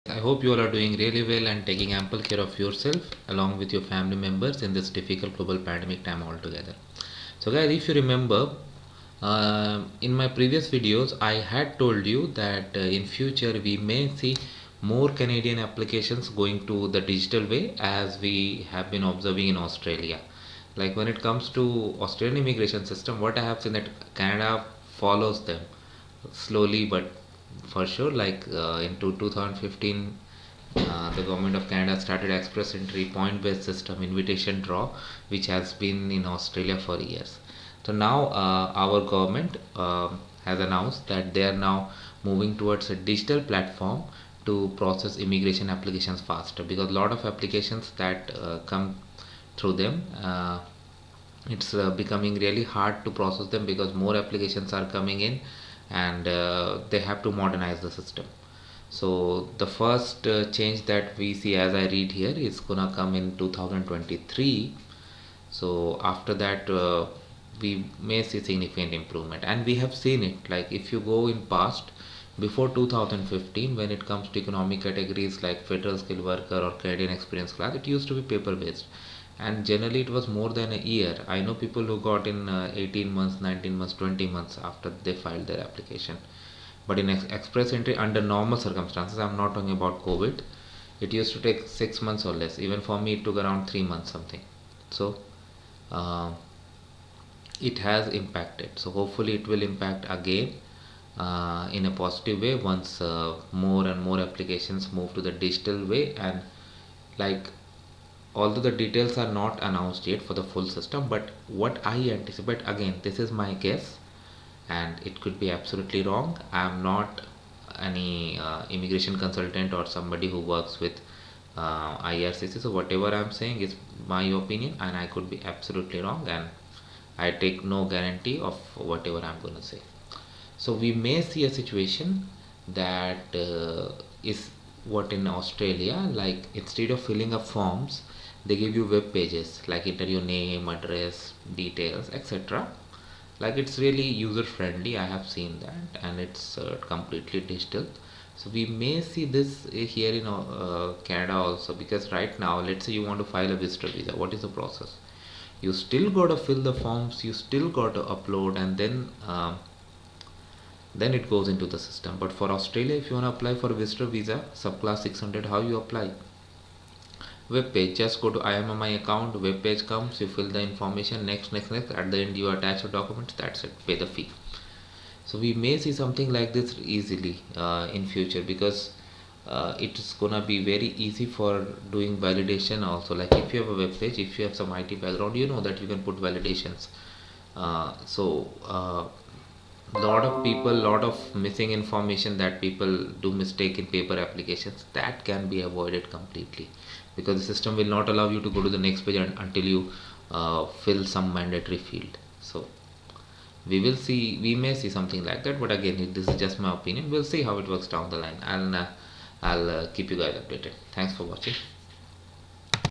I hope you all are doing really well and taking ample care of yourself along with your family members in this difficult global pandemic time altogether. So, guys, if you remember, in my previous videos, I had told you that in future we may see more Canadian applications going to the digital way as we have been observing in Australia. Like when it comes to Australian immigration system, what I have seen that Canada follows them slowly but for sure. Like into 2015, the government of Canada started express entry point based system invitation draw, which has been in Australia for years. So now our government has announced that they are now moving towards a digital platform to process immigration applications faster, because a lot of applications that come through them, it's becoming really hard to process them because more applications are coming in, and they have to modernize the system. So the first change that we see, as I read here, is gonna come in 2023. So after that, we may see significant improvement, and we have seen it. Like if you go in past, before 2015, when it comes to economic categories like federal skilled worker or Canadian experience class, it used to be paper based, and generally it was more than a year. I know people who got in 18 months, 19 months, 20 months after they filed their application. But in express entry, under normal circumstances, I'm not talking about COVID, it used to take 6 months or less. Even for me, it took around 3 months something. So uh, it has impacted. So hopefully it will impact again in a positive way once more and more applications move to the digital way. And like, although the details are not announced yet for the full system, but what I anticipate, again, this is my guess and it could be absolutely wrong. I'm not any immigration consultant or somebody who works with IRCC, so whatever I'm saying is my opinion and I could be absolutely wrong, and I take no guarantee of whatever I'm going to say. So we may see a situation that is what in Australia, like instead of filling up forms, they give you web pages like enter your name, address, details, etc. Like it's really user friendly. I have seen that, and it's completely digital. So we may see this here in Canada also, because right now, let's say you want to file a visitor visa. What is the process? You still got to fill the forms, you still got to upload, and then it goes into the system. But for Australia, if you want to apply for a visitor visa subclass 600, how you apply? Web page, just go to IMMI account, web page comes, you fill the information, next, at the end you attach your documents, that's it, pay the fee. So we may see something like this easily in future, because it is gonna be very easy for doing validation also. Like if you have a web page, if you have some IT background, you know that you can put validations. Lot of people, lot of missing information that people do mistake in paper applications, that can be avoided completely, because the system will not allow you to go to the next page until you fill some mandatory field. So we may see something like that, but again, this is just my opinion. We'll see how it works down the line, and I'll keep you guys updated. Thanks for watching.